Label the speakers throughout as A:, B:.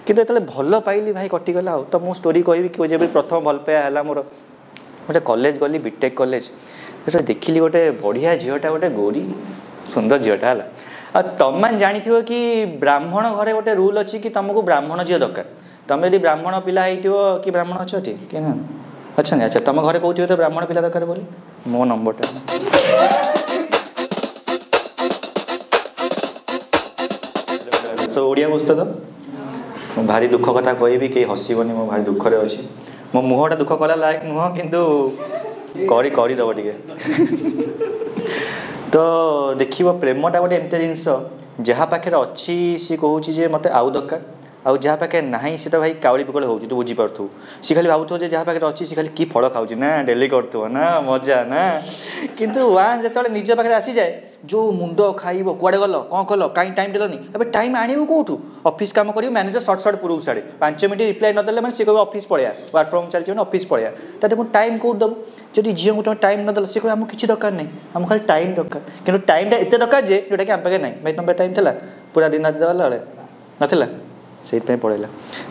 A: କିନ୍ତୁ ଯେତେବେଳେ ଭଲ ପାଇଲି ଭାଇ କଟିगला ଆଉ ତ ମୁଁ स्टोरी कहबी कि जब प्रथम भल पाया है मोर गोटे कॉलेज गली बीटेक कॉलेज देखिली गोटे बढ़िया झीटा गोटे गोरी सुंदर झीटा है आ तुम मैंने जानी कि ब्राह्मण घरे गोटे रूल अच्छी कि तुमको ब्राह्मण झील दरकार तुम यदि ब्राह्मण पिला हो कि ब्राह्मण अच्छे कि ना अच्छा अच्छा तुम घरे कहते तो ब्राह्मण पिला दरकार बोली मो नंबरटा सो ओडिया पुस्तक तो भारी दुख कथा कहबी कहीं हसबनी मो भारी दुख रे अच्छी मो मुहटा दुख कला लायक नुह किंतु करदब टे तो देखिए प्रेमटा गोटे एमती जिनस जहाँ पाखे अच्छी सी कहूँ मत आउ दरकार आउ जहाँ पाखे ना सी तो भाई काउली पिकल हो तू बुझीपु सी खाली भावुव जहाँ पाखे अच्छी सी खाली कि फल खाऊ ना डेली कर ना मजा ना किंतु वहाँ जो निज पाखे आसी जाए जो मुंड खाइब कुआड़े गल कौन कल कहीं टाइम देलनी अब टाइम आणव कौटू ऑफिस काम कर मैनेजर सर्ट सर्ट पूर्व साढ़े 5 मिनट रिप्लाई नदेले मैंने सी कह ऑफिस पलैया वर्क फ्रॉम चलती ऑफिस पलैया तो मुझे टाइम कौट दबू जब झील को तुम टाइम नदेल सी कह आम किसी दरकार नहीं आम खाली टाइम दरकार कि टाइम एत दरकार जे जोटा कि आम पाखे ना भाई तुम टाइम था पूरा दिन देला नाला से पड़ेगा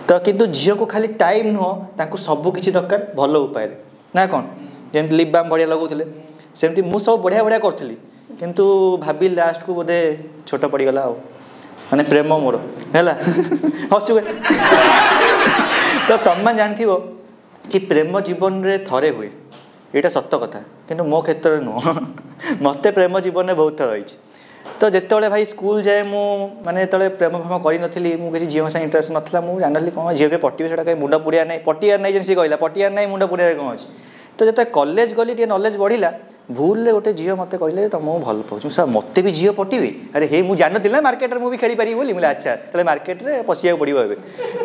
A: तो किंतु झील को खाली टाइम नुह सबकि दरकार भल उपाय ना कौन जमी लिप बाम बढ़िया लगुले सेमती मुझ सब बढ़िया बढ़िया करी किंतु भाभी लास्ट को बोधे छोट पड़गला माने प्रेम मोर है हसु तो तुम जानी कि प्रेम जीवन रे थरे हुए यहाँ सत कथा किंतु मो क्षेत्र में नुह मत प्रेम जीवन में बहुत थर रही तो जिते भाई स्कूल जाए माने जो प्रेम फेम करी मुझे झील से इंटरेस्ट नाला मुझे जानी कौन झील पटे से कहीं मुंड पुड़िया नहीं पटियार नहीं जैसे कहला पटियार नहीं मुंड पुड़िया कौन अच्छी तो जो कॉलेज गली टे नॉलेज बढ़ला भूल गोटे झील मत कहले तुम भल पाऊँ सर मत भी झील पटेबी अरे हे मुझे जानती ना मार्केट में मुझे खेली पारि बोली मुझे अच्छा तेल मार्केट में पशिया पड़ो ए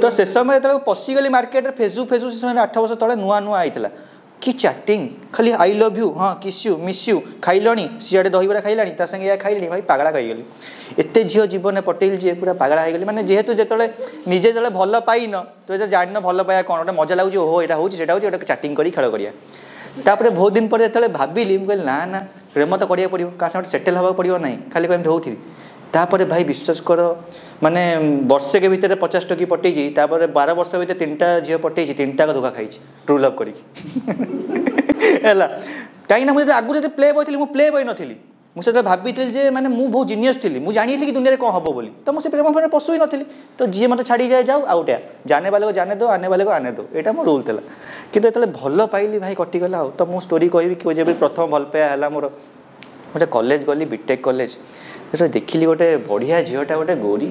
A: तो से समय जो पशिगली मार्केट में फेसबुक फेसबुक से समय 8 वर्ष तले नुआ नुआ आईला कि चैटिंग खाली आई लव यू हाँ किस यू मिस यू खाइलणी सीआडे दहीबरा खाइलानी ता संगे या खाइलनी भाई पागला खाईगली एते झील जीवन पटेल जी पूरा पागला होगली माने जेहेतु जो निजे जो भल पाइन तो जान भल पाया कौन गोटे मजा लगुच हो यहाँ हूँ चैटिंग कर खेल करिया तापर बहुत दिन पर जो भाविली मुझे ना ना प्रेम तो करिया पड़ो क्या साथ सेटेल हवा पड़ो ना खाली कमी होती तापर भाई विश्वास कर माने वर्षे के भितर 50 टकी पटे 12 वर्ष भर 3टा झील पटे 3टा धोखा खाई ट्रू लव करी कहीं मुझे आगुरी जो प्ले बॉय थी मुझे प्ले बॉय नी मुझे भाभी जे मैंने मुझे बहुत जीनियस थी मुझे जानी कि दुनिया कौन हम बोली तो मुझे प्रेम फेम पशु ही नी तो जी मत छाड़ी जाए जाऊ आउटा जाने वाले को जाने दो आने वाले को आने दो यहाँ मो रूल था कि भल पाइली भाई कटिगला तो मुझे स्टोरी कहबी कि जब प्रथम भल पाया है मोर गोटे कॉलेज गली बीटेक कॉलेज देखिली गोटे बढ़िया झीटा गोटे गोरी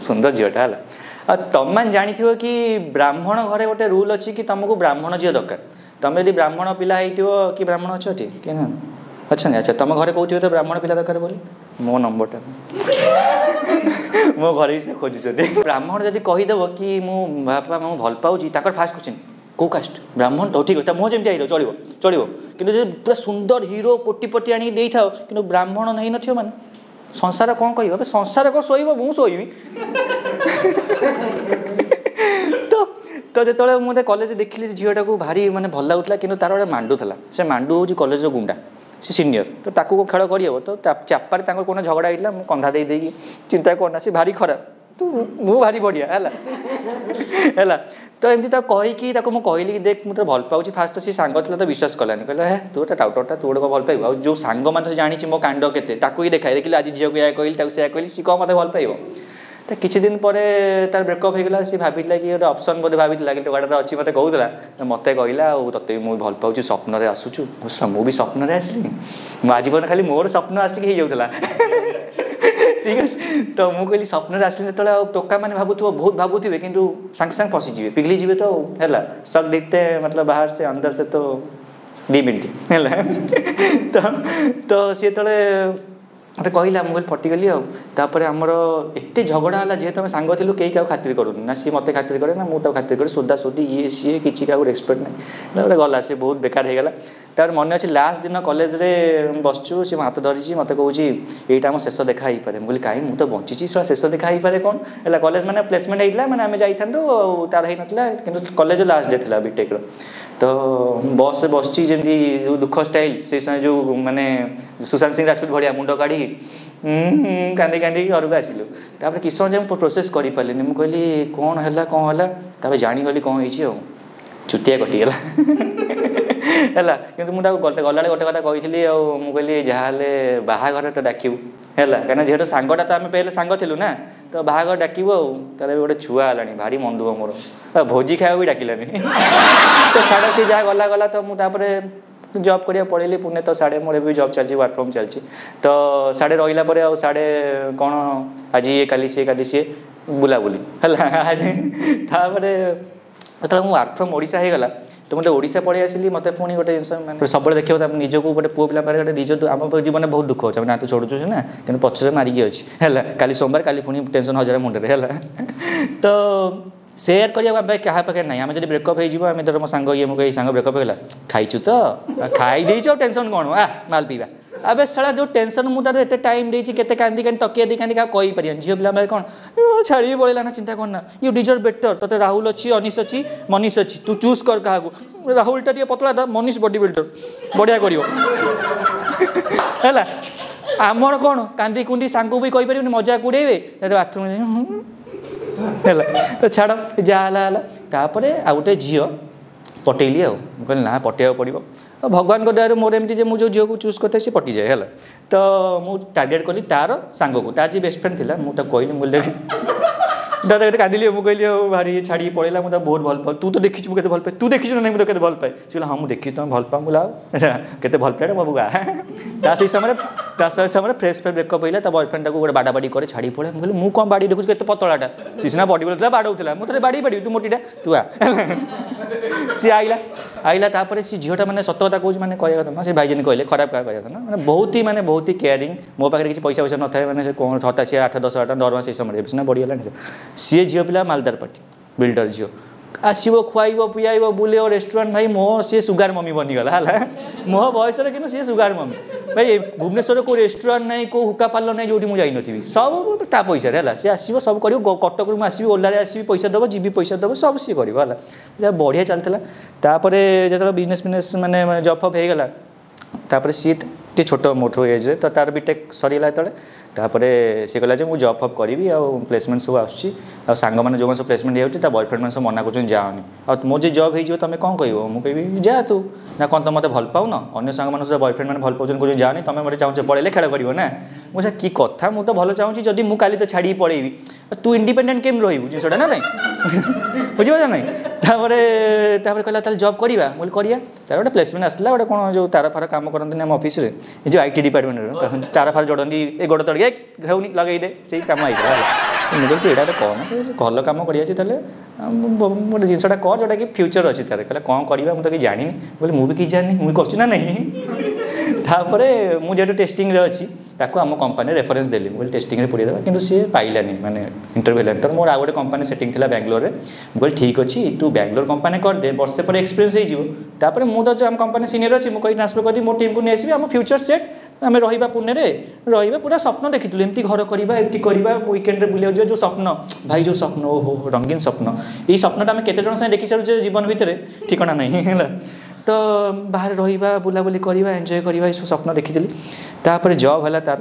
A: सुंदर झीटा है आ तुम मैंने जानी कि ब्राह्मण घरे गोटे रूल अच्छी कि तुमको ब्राह्मण झील दरकार तुम यदि ब्राह्मण पिला हो कि ब्राह्मण अच्छे कि ना अच्छा अच्छा तुम घरे कहते तो ब्राह्मण पिला दरकार बोली मो नंबरटा मो घर से खोजुଛନ୍ତି ब्राह्मण जदि कहीदेव कि मु बापा मु भल पाऊँ फास्ट क्वेश्चन कौ कास्ट ब्राह्मण तो ठीक है मुँह जमी आई चलो चलो कि पूरा सुंदर हीरो कोटिपति आनी दे था कि ब्राह्मण नहीं न मान संसार कौन कह संसार कौन शोब मुझे शोबी तो जो मुझे कॉलेज देखिली झीटा को भारी माने भल लगुला कि तार गोटे मांडू था से मांडू हूँ कॉलेज गुंडा सी सीनियर तो ताकू खेल करहब तो चापार कौन झगड़ा होता मुझे कंधा दे चिंता करना सी भारी खराब तो मु भारी बढ़िया है तो एमती कहीकि मुझे कहली कि देख मुझे भल पाऊँ फास्ट तो सी सांग था तो विश्वास कलानी कहला है तू तो टाउटरटा तू गोटे भल पाइबू जो सांग मैंने जानी मो कांड के ही देखा देखिए आज झील को या कहली से कहली सी कौन मत भल पाइब तो किसी दिन पर तार ब्रेकअप होगा सी भाविला कि गोटे ऑप्शन बोधे भाई कि टोकाटा अच्छी मत कहूला मत कहला ते मुझे भल पाऊँ स्वप्न आसुचु मुझे स्वप्न आसली आज पर्यटन खाली मोर स्वप्न आसिक हो जाता ठीक अच्छे तो मुझे कहली स्वप्न आसली जो टोका मैंने भावुव बहुत भावुवे कि सांगे सांगे फसीजे पिघली जी तो है शक देखते मतलब बाहर से अंदर से तो 2 मिनट है तो सी जो मत कहला मुझे फटिगली आउे आमर एत झगड़ा है जेहेतु आम सांग थी कई क्या खातिर करूनी ना सी मत खातिर करे ना मुझे खातिर करे सोदा सोदी ये सी किसी क्या रेस्पेक्ट ना गोटे गला सी बहुत बेकार होगला तार मन अच्छे लास्ट दिन कॉलेज रे बसचु सी हाथ धरी मत कहूँ यहाँ आम शेष देखा हो पाए मुझे कहीं मुझे तो बंची शेष देखा हो पाए कौन है कॉलेज मैंने प्लेसमेंट होता मैंने आम जाइए तार होता कि कॉलेज लास्ट डे था बीटेक्र तो बस बसची जमी दुख स्टाइल से समय जो माने सुशांत सिंह राजपूत भाया मुंड काढ़ी କାନ୍ଦି କାନ୍ଦି ଘରକୁ ଆସିଲୁ। ତାପରେ କିଛି ସମୟ ଯାଏଁ ମୁଁ ପ୍ରୋସେସ୍ କରିପାରିଲିନି। ମୁଁ କହିଲି କ'ଣ ହେଲା ତାପରେ ଜାଣିଗଲି କ'ଣ ହେଇଛି ଆଉ ଚୁଟିଆ କଟିଗଲା ହେଲା। କିନ୍ତୁ ମୁଁ ତାକୁ ଗଲାବେଳେ ଗୋଟେ କଥା କହିଥିଲି ଆଉ ମୁଁ କହିଲି ଯାହାହେଲେ ବାହାଘରଟା ଡାକିବୁ ହେଲା, କାହିଁକିନା ଯେହେତୁ ସାଙ୍ଗଟା ତ ଆମେ ପେହେଲେ ସାଙ୍ଗ ଥିଲୁ ନା, ତ ବାହାଘର ଡାକିବୁ ଆଉ। ତାର ବି ଗୋଟେ ଛୁଆ ହେଲାଣି, ଭାରି ମନ ଦୁଃଖ ମୋର, ଭୋଜି ଖାଇବାକୁ ବି ଡାକିଲାନି ତ ଛାଡ଼, ସେ ଯାହା ଗଲା ତ ମୁଁ ତାପରେ ଜବ୍ କରିବାକୁ ପଳେଇଲି ପୁଣି। ତ ସାଡ଼େ ମୋର ଏବେ ଜବ୍ ଚାଲିଛି, ୱାର୍କ ଫ୍ରମ୍ ଚାଲିଛି। ତ ସାଡ଼େ ରହିଲା ପରେ ଆଉ ସାଡ଼େ କ'ଣ ଆଜି ଇଏ କାଲି ସିଏ ବୁଲାବୁଲି ହେଲା ତାପରେ ଯେତେବେଳେ ମୁଁ ୱାର୍କ ଫ୍ରମ୍ ଓଡ଼ିଶା ହେଇଗଲା ତ ମୁଁ ଓଡ଼ିଶା ପଳେଇ ଆସିଲି। ମୋତେ ପୁଣି ଗୋଟେ ଜିନିଷ ମାନେ ସବୁବେଳେ ଦେଖିବ ନିଜକୁ ଗୋଟେ ପୁଅ ପିଲା ପାଖରେ ଗୋଟେ ନିଜ ଆମ ଜୀବନରେ ବହୁତ ଦୁଃଖ ଅଛି, ଆମେ ନାଁ ତ ଛୋଡ଼ୁଛୁ ନା, କିନ୍ତୁ ପଛରେ ମାରିକି ଅଛି ହେଲା। କାଲି ସୋମବାର, କାଲି ପୁଣି ଟେନସନ୍ ହଜାର ମୁଣ୍ଡରେ ହେଲା ତ ସେୟାର କରିବାକୁ ଆମ କାହା ପାଖରେ ନାହିଁ। ଆମେ ଯଦି ବ୍ରେକଅପ୍ ହେଇଯିବ, ଆମେ ଧର ମୋ ସାଙ୍ଗ ମୁଁ ଏଇ ସାଙ୍ଗ ବ୍ରେକଅପ୍ ହେଇଗଲା, ଖାଇଛୁ ତ ଖାଇ ଦେଇଛୁ ଆଉ ଟେନସନ୍ କ'ଣ ମାଲ ପିଇବା। ଆବେ ସାରା ଯେଉଁ ଟେନସନ୍ ମୁଁ ତାର ଏତେ ଟାଇମ୍ ଦେଇଛି, କେତେ କାନ୍ଦି ତକିଆ ଦେଇ କାନ୍ଦି କାହାକୁ କହିପାରିବନି। ଝିଅ ପିଲା କ'ଣ ଛାଡ଼ିକି ପଳେଇଲା ନା, ଚିନ୍ତା କରନା, ୟୁ ଡିଜର୍ଭ ବେଟର। ତୋତେ ରାହୁଲ ଅଛି, ଅନିଶ ଅଛି, ମନୀଷ ଅଛି, ତୁ ଚୁଜ୍ କର କାହାକୁ। ରାହୁଲଟା ଟିକେ ପତଳା था, ମନୀଷ ବଡି ବିଲ୍ଡର ବଢ଼ିଆ କରିବ ହେଲା। ଆମର କ'ଣ କାନ୍ଦି କୁଣ୍ଡି ସାଙ୍ଗକୁ ବି କହିପାରିବନି, ମଜାକ ଉଡ଼େଇବେ, ବାଥରୁମ୍ ହେଲା। ତ ଛାଡ଼, ଯାହା ହେଲା। ତାପରେ ଆଉ ଗୋଟେ ଝିଅ ପଟେଇଲି ଆଉ। ମୁଁ କହିଲି ନା, ପଟେଇବାକୁ ପଡ଼ିବ। ଆଉ ଭଗବାନଙ୍କ ଦୟାରୁ ମୋର ଏମିତି ଯେ ମୁଁ ଯେଉଁ ଝିଅକୁ ଚୁଜ୍ କରିଥାଏ ସେ ପଟିଯାଏ ହେଲା। ତ ମୁଁ ଟାର୍ଗେଟ୍ କଲି ତାର ସାଙ୍ଗକୁ, ତାର ଯିଏ ବେଷ୍ଟ ଫ୍ରେଣ୍ଡ ଥିଲା। ମୁଁ ତାକୁ କହିଲି, ମୁଁ କହିଲି ଦାଦା କେତେ କାନ୍ଦିଲି। ମୁଁ କହିଲି ଆଉ ଭାରି ଛାଡ଼ିକି ପଳେଇଲା, ମୁଁ ତାକୁ ବହୁତ ଭଲ ପାଏ। ତୁ ତ ଦେଖିଛୁ ମୁଁ କେତେ ଭଲ ପାଏ, ତୁ ଦେଖିଛୁ ନା ନାହିଁ ମୁଁ ତ କେତେ ଭଲ ପାଏ। ସେ କହିଲା ହଁ ମୁଁ ଦେଖିଛି ତମେ ଭଲ ପାଅ। ମୁଁ ଆଉ କେତେ ଭଲ ପାଏ ମୋ ବୁଆ ତା ସେଇ ସମୟରେ ଫ୍ରେଶ୍ ବ୍ରେକଅପ୍ ହେଇଲା। ତା ବୟଫ୍ରେଣ୍ଡଟାକୁ ଗୋଟେ ବାଡ଼ାବାଡ଼ି করে ଛାଡ଼ି ପଳେଇ। ମୁଁ କହିଲି ମୁଁ କ'ଣ ବାଡ଼ି ଦେଖୁଛୁ, କେତେ ପତଳାଟା, ସେ ସିନା ବଡ଼ି ଥିଲା ବାଡ଼ଉଥିଲା, ମୁଁ ତୋତେ ବାଡ଼ି ତୁ ମୋଟିଟା ତୁ ସିଏ ଆଇଲା। ତାପରେ ସେ ଝିଅଟା ମାନେ ସତ କଥା କହୁଛି, ମାନେ କହିବା କଥା ନା, ସେ ଭାଇଜାନ କହିଲେ ଖରାପ କାହା କହିବା କଥା ନା, ମାନେ ବହୁତ ହି କେୟାରିଂ। ମୋ ପାଖରେ କିଛି ପଇସା ନଥାଏ, ମାନେ ସେ କ'ଣ ହଠାତ୍ ସିଏ 8-10 ହଜାର ଟଙ୍କା ଦରମା ସେଇ ସମୟରେ ସିନା ବଢ଼ିଗଲାଣି। ସିଏ ଝିଅ ପିଲା ମାଲଦାର ପାର୍ଟି ବିଲ୍ଡର ଝିଅ, ଆସିବ ଖୁଆଇବ ପିଆଇବ ବୁଲେଇବ ରେଷ୍ଟୁରାଣ୍ଟ। ଭାଇ ସିଏ ସୁଗାର ମମି ବନିଗଲା ହେଲା ମୋ ବୟସରେ, କିନ୍ତୁ ସିଏ ସୁଗାର ମମି। ଭାଇ ଭୁବନେଶ୍ୱରରେ କେଉଁ ରେଷ୍ଟୁରାଣ୍ଟ ନାହିଁ, କେଉଁ ହୁକା ପାର୍ଲର ନାହିଁ ଯେଉଁଠି ମୁଁ ଯାଇନଥିବି, ସବୁ ତା ପଇସାରେ ହେଲା। ସିଏ ଆସିବ ସବୁ କରିବ। କଟକରୁ ମୁଁ ଆସିବି, ଓଲାରେ ଆସିବି ପଇସା ଦେବ, ଯିବି ପଇସା ଦେବ, ସବୁ ସିଏ କରିବ ହେଲା। ଯାହା ବଢ଼ିଆ ଚାଲିଥିଲା। ତାପରେ ଯେତେବେଳେ ବିଜନେସ୍ ମାନେ ଜବ୍ ଫବ୍ ହେଇଗଲା, ତାପରେ ସିଏ ଟିକେ ଛୋଟ ମୋଠୁ ଏଜ୍ରେ, ତ ତାର ବିଟେକ୍ ସରିଗଲା ଯେତେବେଳେ। ତାପରେ ସେ କହିଲା ଯେ ମୁଁ ଜବ୍ ଫବ୍ କରିବି, ଆଉ ପ୍ଲେସମେଣ୍ଟ ସବୁ ଆସୁଛି, ଆଉ ସାଙ୍ଗମାନେ ଯେଉଁମାନେ ସବୁ ପ୍ଲେସମେଣ୍ଟ ହେଇଯାଉଛି, ତା ବୟଫ୍ରେଣ୍ଡ ମାନେ ସବୁ ମନା କରୁଛନ୍ତି ଯାଅନି, ଆଉ ମୋ ଯେ ଜବ୍ ହେଇଯିବ ତମେ କ'ଣ କହିବ। ମୁଁ କହିବି ଯା ତୁ, ନା କ'ଣ ତମେ ମୋତେ ଭଲ ପାଉନ, ଅନ୍ୟ ସାଙ୍ଗମାନେ ସବୁ ବୟଫ୍ରେଣ୍ଡ ମାନେ ଭଲ ପାଉଛନ୍ତି, କହୁଛନ୍ତି ଯାଅନି, ତମେ ମୋତେ ଚାହୁଁଛ ପଳେଇଲେ ଖେଳ କରିବ ନା। ମୁଁ ସେ କି କଥା, ମୁଁ ତ ଭଲ ଚାହୁଁଛି, ଯଦି ମୁଁ କାଲି ତ ଛାଡ଼ିକି ପଳେଇବି, ତୁ ଇଣ୍ଡିପେଣ୍ଡେଣ୍ଟ କେମିତି ରହିବୁ ଜିନିଷଟା ନା ନାଇଁ ବୁଝିପାରୁଛ ନାହିଁ। ତାପରେ କହିଲା ତାହେଲେ ଜବ୍ କରିବା। ମୁଁ କହିଲି କରିବା। ତାର ଗୋଟେ ପ୍ଲେସମେଣ୍ଟ ଆସିଲା, ଗୋଟେ କ'ଣ ଯେଉଁ ତାର ଫାର କାମ କରନ୍ତିନି ଆମ ଅଫିସରେ, ଏ ଯେଉଁ IT ଡିପାର୍ଟମେଣ୍ଟରେ ତାର ଫାର ଯୋଡ଼ନ୍ତି, ଏ ଗୋଡ଼ ତଳିକି ହେଉନି ଲଗେଇଦେ, ସେଇ କାମ ହେଇଥିଲା ହେଲା। ମୁଁ କହିଲି ତୁ ଏଇଟା ଗୋଟେ କ'ଣ ଭଲ କାମ କରିଆଛି, ତାହେଲେ ଗୋଟେ ଜିନିଷଟା କର ଯେଉଁଟାକି ଫ୍ୟୁଚର୍ ଅଛି ତାର। କହିଲା କ'ଣ କରିବା ମୁଁ ତ କିଛି ଜାଣିନି। କହିଲି ମୁଁ ବି କିଛି ଜାଣିନି, ମୁଁ କରୁଛି ନା ନାହିଁ। ତାପରେ ମୁଁ ଯେହେତୁ ଟେଷ୍ଟିଂରେ ଅଛି, ତାକୁ ଆମ କମ୍ପାନୀରେ ରେଫରେନ୍ସ ଦେଲି। ମୁଁ କହିଲି ଟେଷ୍ଟିଂରେ ପୁରେଇଦେବା, କିନ୍ତୁ ସିଏ ପାଇଲାନି, ମାନେ ଇଣ୍ଟରଭ୍ୟୁ ହେଲାନି। ତ ମୋର ଆଉ ଗୋଟେ କମ୍ପାନୀ ସେଟିଂ ଥିଲା ବାଙ୍ଗଲୋରରେ। ମୁଁ କହିଲି ଠିକ୍ ଅଛି, ତୁ ବାଙ୍ଗଲୋର କମ୍ପାନୀ କରିଦେ, ବର୍ଷେ ପରେ ଏକ୍ସପିରିଏନ୍ସ ହେଇଯିବ। ତାପରେ ମୁଁ ତ ଆମ କମ୍ପାନୀ ସିନିୟର ଅଛି, ମୁଁ କହି ଟ୍ରାନ୍ସଫର କରିଦେବି, ମୋ ଟିମ୍କୁ ନେଇ ଆସିବି, ଆମ ଫ୍ୟୁଚର୍ ସେଟ୍, ଆମେ ରହିବା ପୁନେରେ, ରହିବା। ପୁରା ସ୍ୱପ୍ନ ଦେଖିଥିଲୁ, ଏମିତି ଘର କରିବା, ଏମିତି କରିବା, ୱିକେଣ୍ଡରେ ବୁଲିବାକୁ ଯିବା, ଯେଉଁ ସ୍ୱପ୍ନ ଭାଇ, ଯେଉଁ ସ୍ୱପ୍ନ, ଓହୋ ରଙ୍ଗୀନ ସ୍ୱପ୍ନ। ଏଇ ସ୍ୱପ୍ନଟା ଆମେ କେତେ ଜଣ ସାଙ୍ଗେ ଦେଖି ସାରୁଛେ ଜୀବନ ଭିତରେ, ଠିକଣା ନାହିଁ ହେଲା। ତ ବାହାରେ ରହିବା, ବୁଲାବୁଲି କରିବା, ଏନ୍ଜୟ କରିବା, ଏସବୁ ସ୍ୱପ୍ନ ଦେଖିଥିଲି। ତାପରେ ଜବ୍ ହେଲା ତାର।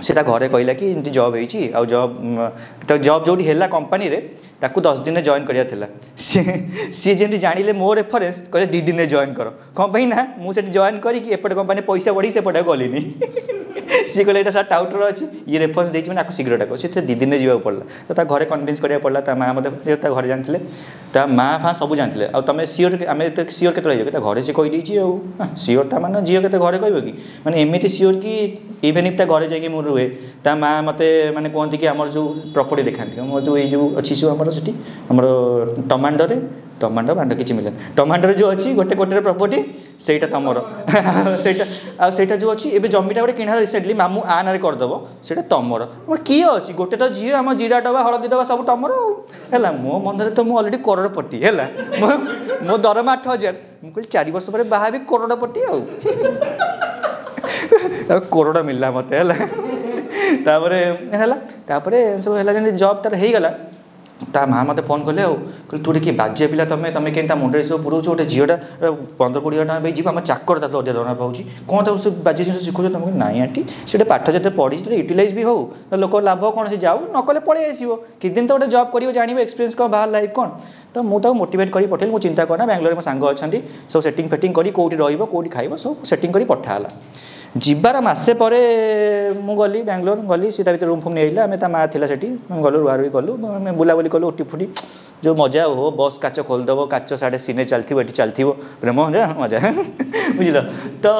A: ସେ ତା ଘରେ କହିଲା କି ଏମିତି ଜବ୍ ହେଇଛି, ଆଉ ଜବ୍ ଯେଉଁଠି ହେଲା କମ୍ପାନୀରେ, ତାକୁ 10 ଦିନରେ ଜଏନ୍ କରିବାର ଥିଲା। ସିଏ ଯେମିତି ଜାଣିଲେ ମୋ ରେଫରେନ୍ସ, କହିଲେ 2 ଦିନରେ ଜଏନ୍ କର। କ'ଣ ପାଇଁ ନା ମୁଁ ସେଠି ଜଏନ୍ କରିକି ଏପଟେ କମ୍ପାନୀ ପଇସା ବଢ଼ିକି ସେପଟେ ଗଲିନି। ସିଏ କହିଲେ ଏଇଟା ସାର୍ ଟାଉଟର ଅଛି, ଇଏ ରେଫରେନ୍ସ ଦେଇଛି ମାନେ ଆକୁ ଶୀଘ୍ର ଡାକ। ସେ 2 ଦିନରେ ଯିବାକୁ ପଡ଼ିଲା। ତ ତା ଘରେ କନଭିନ୍ସ କରିବାକୁ ପଡ଼ିଲା। ତା ମାଆ ମୋତେ, ତା ଘରେ ଜାଣିଥିଲେ, ତା ମାଆ ଫାଁ ସବୁ ଜାଣିଥିଲେ। ଆଉ ତମେ ସିଓର, ଆମେ ଏତେ ସିଓର କେତେ ରହିବ, ତା ଘରେ ସେ କହିଦେଇଛି। ଆଉ ସିଓର ତା ମାନେ ଝିଅ କେତେ ଘରେ କହିବ କି, ମାନେ ଏମିତି ସିଓର କି ଇଭେନ୍ ଇଫ୍ ତା ଘରେ ଯାଇକି ମୁଁ ରୁହେ, ତା ମାଆ ମୋତେ ମାନେ କୁହନ୍ତି କି ଆମର ଯେଉଁ ପ୍ରପର୍ଟି ଦେଖାନ୍ତି, ଆମର ଯେଉଁ ଏଇ ଯେଉଁ ଅଛି ସବୁ ଆମର ସେଠି ଆମର ଟମାଣ୍ଡୋ ବାଣ୍ଡ କିଛି ମିଳେନି, ଟମାଣ୍ଡୋରେ ଯେଉଁ ଅଛି ଗୋଟେ କୋଟିର ପ୍ରପର୍ଟି, ସେଇଟା ତମର ସେଇଟା ଯେଉଁ ଅଛି ଏବେ ଜମିଟା ଗୋଟେ କିଣା ରିସେଣ୍ଟଲି, ମାମୁଁ ଆ ନାଁରେ କରିଦେବ, ସେଇଟା ତମର। କିଏ ଅଛି, ଗୋଟେ ତ ଝିଅ, ଆମ ଜିରା ଡବା ହଳଦୀ ଡବା ସବୁ ତମର ଆଉ ହେଲା। ମୋ ମନରେ ତ ମୁଁ ଅଲରେଡ଼ି କରୋଡ଼ପତି ହେଲା, ମୋ ଦରମା 8,000। ମୁଁ କହିଲି 4 ବର୍ଷ ପରେ ବାହା ବି କରୋଡ଼ପତି ଆଉ କରୋଡ଼ ମିଳିଲା ମୋତେ ହେଲା। ତାପରେ ହେଲା, ତାପରେ ସବୁ ହେଲା, ଯେମିତି ଜବ୍ ତାର ହେଇଗଲା। ता माँ मत फोन कले कहले तू कि बाजे पिला तुम तुम क्या मुंडे सब पुराऊ गोटे झीटा 15-20 टाँग भाई जी आम चाकर तक अधिक दरमार पाऊँ कौन तो से बाजे जिन शिखुच तुमको नाई आंटी से पाठ जो पढ़ी यूटिलाइज भी हो तो लोक लाभ कौन से जाऊ नकले पलि आसो कि दिन तो गोटे जॉब कर जान एक्सपीरियंस कौन बाहर लाइफ कौन तो मुझे मोटिवेट कर पठेल मुझे चिंता करना बेंगलोर में सांग अच्छा सब सेटिंग फेटिंग करी कौटी रौटी खाइब सब सेटिंग कर पठाला जीवार मसे पर मु गली बेंगलोर गली सीता भर रूम फूम नहीं आम ता माँ थी सेठी गलु रुआ रुई गलु बुलाबुली कलु उठी फुटी जो मजा हो बस काच खोलदेव काच साढ़े सीने चलती चलती प्रेम मजा बुझल तो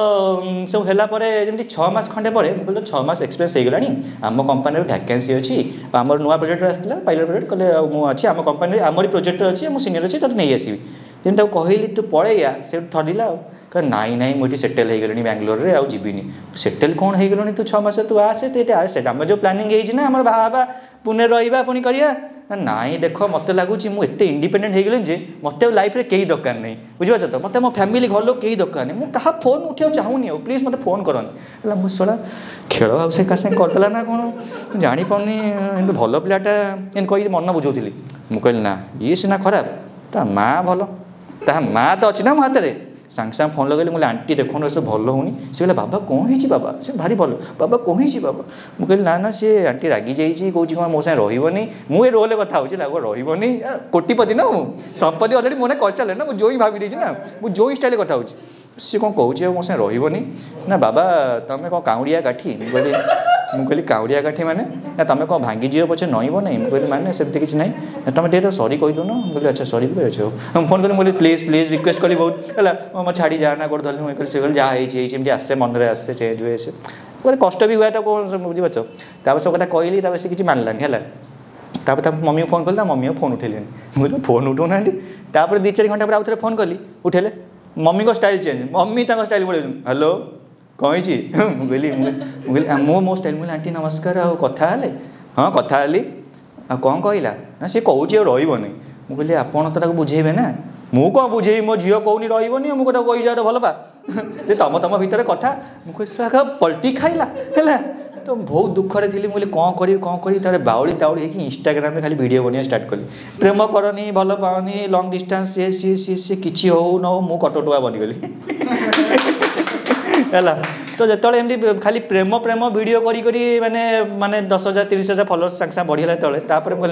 A: सब है 6 मास खंडे पर बोलो 6 मास एक्सपीरियंस हो गला आम कंपानी वैकेंसी अच्छी आम नुआ प्रोजेक्ट आसाला पायलट प्रोजेक्ट कहले मुझे आम कंपानी आमरी प्रोजेक्ट अच्छी मुझे सीनियर अच्छी तो नहीं आसबि जमी कहली तू पलैया से थरिला नाई नाई मुझे सेटेल हो गली बेंगलोर रे आउ जीविनी सेटेल कौन हो गलु तू 6 मास तू आसे आसे आम जो प्लानिंग है आम बाबा पुणे रहा पुणी करिया नाई देख मत लगुच मुझे इंडिपेंडेंट हो गली जे मत लाइफ में कई दरकार नहीं बुझीपार तो मत मो फैमिली घर लोग कई दरकार नहीं मुझे फोन उठा चाहूनी प्लीज मत फोन करनी है मुझे खेल आ से करदेला ना कौन जापानी भल पिलाटा कही मन बुझाऊली मुझे कहली ना ये सीना खराब ता माँ भल ता माँ तो अच्छी ना मो हाथ में सांगे सांगे फोन लगे मुझे आंटी देखो सब भल होनी से कहला बाबा कौन है बाबा से भारी भल बाबा कौन है बाबा मुझे ना ना सी आंटी रागी जाइए कौन कौन मो साथ रही मुझे रोल कथा हो रही कोटिपति ना संपत्ति अलरेडी मैंने कर सारे ना मुझे जो ही भाभी देती ना मुझे जो ही स्टाइल कथा सी कौन कहूँ मो साथ रही ना बाबा तुम कौन काउड़िया काठी मुझे काउड़िया काठी मैंने ना तुम कौन भांगी जीव पचे नईब नहीं मुझे माने सेमती किसी ना तुम टे सरी कहीदु ना बोले अच्छा सरी भी अच्छे हम फोन करी प्लीज प्लीज रिक्वेस्ट कली बहुत है मैं छाड़ी जाना गोटे धरली मुझे से जहाँ आसे मन में आसे चेंज हुए से गोटे कष्ट भी हुए तो कौन बुझीपार सब कथा कहली से किसी मानलानी है मम्मी को फोन कली मम्मी फोन उठेली मुझे फोन उठाऊना 2-4 घंटा पर आउ थे फोन कली उठेले मम्मी को स्टाइल चेंज मम्मी स्टाइल पड़े हेलो कही मुझे मो स्टाइल मुझे आंटी नमस्कार आ कथा हाँ कथा कौन कहला ना सी कौच रही मुझे आपड़ तो बुझेबे ना मु कौन बुझे मो झील कौनी रही मुझे कही जा भल पा तुम तुम भितर कथा मुझे पलटी खाइला है तो बहुत दुखरे थी मुझे कौन करी बाउली ताउली इंस्टाग्राम में खाली वीडियो बनिया स्टार्ट कली प्रेम करनी भल पाओनी लंग डिस्टेंस सी किसी हो न हो मु कटटुआ बनीगली है तो जो एमती खाली प्रेम प्रेम वीडियो करी माने माने 10,000-30,000 फॉलोअर्स सांगे सांगे बढ़ीला तले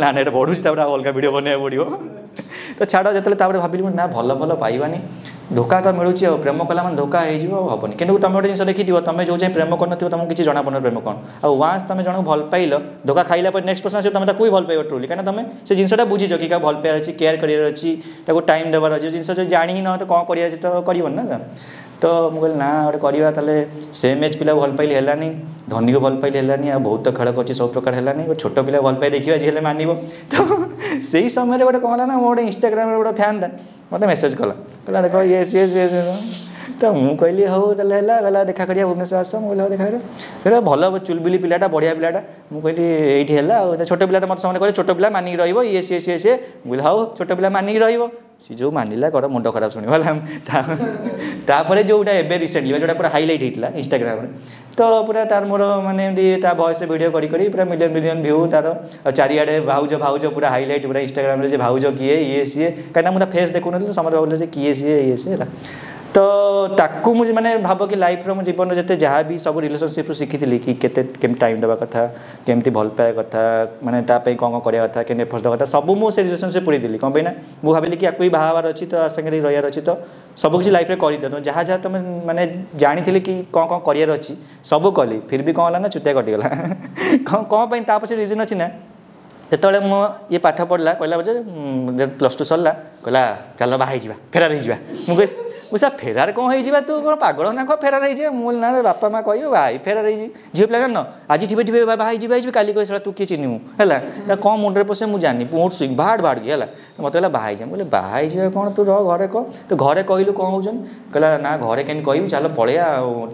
A: ना ना बढ़ुच अलग वीडियो बनवा पड़ो तो छाड़ जो भाविली ना भल भल पाइबानी धोखा तो मिलूँ प्रेम कला मैंने धोखा होबनी कि तुम गोटे जिन देखी तुम जो जाए प्रेम कर तुमको किसी जना पड़ना प्रेम कौन आ वांस तुम जन भल पाइल धोखा खाइला नेक्स्ट पर्सन तुम भी भल पाइब ट्रुली कहीं तुम से जिनटा बुझीच कि क्या भल पाइबार अच्छी केयर करार अच्छी टाइम देवार अच्छी जिन जो जाणी ही न तो कौन कर तो कर ना तो मुझे ना गोटे करवा सेम एज पिला भल पाइली है धनी को भल पाइली है बहुत खेल कर सब प्रकार है छोट पिला भल पाई देखिए जी मानव तो से समय गोटे कहला ना गोटे इंस्टाग्राम गोटे फैन था मतलब मेसेज कला देख ये तो मुझे कहली हो गला देखा करिया भुवनेश्वर आस मुझे देखा करिया भल चुलबुली पिलाटा बढ़िया पिलाटा मुझे कहली ये छोट पिलाटा मत समझ छोट पिला मानिक रे सी मुझे हाँ छोट पिला मानिक सी जो मानिला कर मुंड खराब शुणी जोटा एवं रिसेंटली जो पूरा हाइलाइट होता इंस्टाग्राम तो पूरा तार मोर माने वॉइस वीडियो करी पूरा मिलियन मिलियन व्यू तार चारिआडे भाउज भाउज पूरा हाइलाइट पूरा इंस्टाग्राम से भाउज किए ये सी कहीं मुझे फेस देखुन समझ भावले किए सी ये सी तो ताकू मुझे माने भाव कि लाइफ रो जीवन जिते जहाँ भी सब रिलेशनशिप शिखी कि केते केम टाइम देवा कथा केमती भल पाए कथा माने तापई कौन करिया कथा के एफर्ट्स देवा कथा सब मु से रिलेशनशिप पूरी दिली कौन ना मुझे भाविली कि आपको बाहर अच्छी तो संगे रहार अच्छी तो सब किसी लाइफ में कर जहाँ जहाँ तुम मैंने जानी कि कौन कौन करार अच्छी सब कली फिर भी कौन है ना चुतिया कटिगला कौन पछे रिजन अच्छी ना जो मो ये पाठ पढ़ला कहला +2 सरला कहला चल बाहर जा फेरार हो मुझे मुझे फेरार कौन हो तू कौन पागल ना कह फेरार हो मुझे ना बापा माँ कह भाई फेरार झील पिला जान आज थे थे बाहर जी काली कह तू किए चिन्हू है कौन मुंडे पशे मुझे जानी मोट स्विंग बाहर बाहर की है तो मत कहला बाहर जा बोले बाहर जा कौन तू रह घरे कह तो घरे कहलु कौन हो कहला ना घरे कहीं कह चल पलैया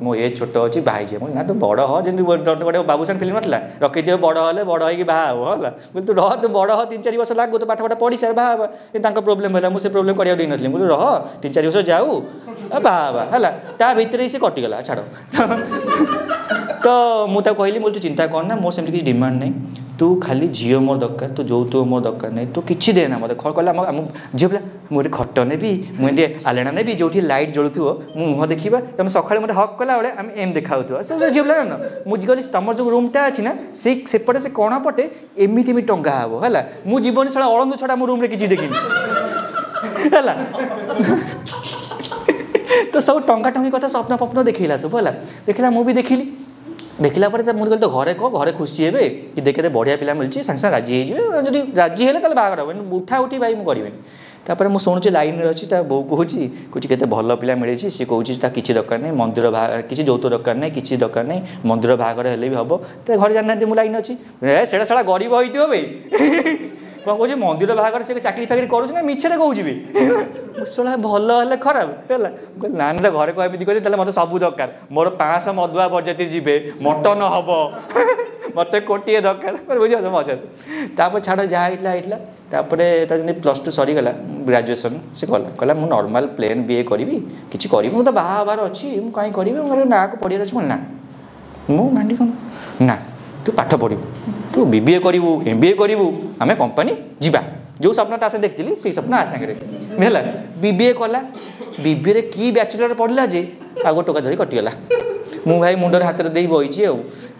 A: मो एज छोट अच्छी बाहर जा ना तू बड़ ह जमी गोटे बाबूसान फिल्म ना रखी दियो बड़ हेले बड़ हो बाहर है बोले तू रह तू बड़ ह 3-4 वर्ष लागू तो पाठ पढ़ी सारे बाहर प्रोब्लेम है मुझे प्रोब्लेम कराया देनी बोले रह 3-4 वर्ष जाऊ बाबा है ता भितर से कटिगला छाड़ तो मुझे कहली मुझे चिंता करना मोर से किसी डिमांड नहीं तू खाली झील मोर दरकार तू जो तू मोर दरकार नहीं तू किसी देना मत कहला झील पिला मुझे खट नेबी मुझे आलेना नेबी जो लाइट जलुव मुह देखा तुम सका मत हक कला बेले आम एम देखा सब झील पिला जान मुझे गली तुम जो रूमटा अच्छी ना सेपटे से कण पटे एमती टंगा हे है मुझे जीवन सारा अड़ंदू छड़ा मो रूम किसी देखी है तो सब टंका टंकी कथा स्वप्न फप्न देखला सब है देखला मुझे देखिली देखला मुझे तो घरे कह घरे खुशी हे कि देखते बढ़िया पिला मिली सांगे सांगे राजी हो जब राजी है बाहर हम उठा उठी भाई मुझे तापर मुझे शुणुची लाइन में अच्छी बो कहूँ के भल पिला मिली सी कहूँ किसी दरकार नहीं मंदिर बाहर किसी যৌতুক दरकार नहीं किसी दरकार नहीं मंदिर बाहर हेल्ले भी हम तो घर जाना मुझे लाइन अच्छी से सारा गरीब होती भाई कौन कह मंदिर बाहर से चाकरी फाकरी करूँ मिछे कहूँ शा भल है खराब है ना ना घरे कह कहते मतलब सब दरकार मोर 500 मधुआ बरजाती जी मटन हम मत कोटे दरकार बुझे मजा तापर छाड़ जहाँ होता +2 सरीगला ग्रेजुएसन से कला कहला मुझे नॉर्मल प्लेन बीए करी कि करी मुझे बाहर अच्छी मुझे कहीं करी मोर ना को पढ़ार अच्छी ना मु मांडी कौन ना तू पाठ पढ़ू तू बीबीए करू एमबीए करू आम कंपनी जीवा जो स्वप्न से देखी से स्वप्न आ सागर है बीबीए कला बीबीए की बैचलर पढ़ला जे आग टोका धरी कटिगला मु भाई मुंडर हाथ में दे बही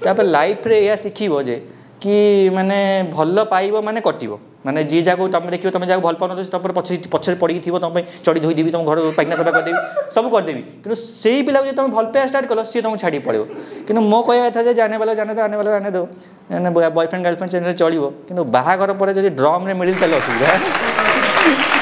A: आपर लाइफ रे या शिखब जे कि माने भल पाइब माने कटिब माने जी जगह तुम देखिए तुम जगह भल पान तुम पछे पड़ी थी तुम चढ़ी धोईदेवी तुम घर पाइना सफा करदेवी सब करदेवी कि से पिला जो तुम भल पाया स्टार्ट कल सी तुमको छाड़ी पड़ो कि मो कह था जाने वाला जाने दो आने वाला आने दो बॉयफ्रेंड गर्लफ्रेंड चलो कि बाहागर पर जो ड्रम मिले असुविधा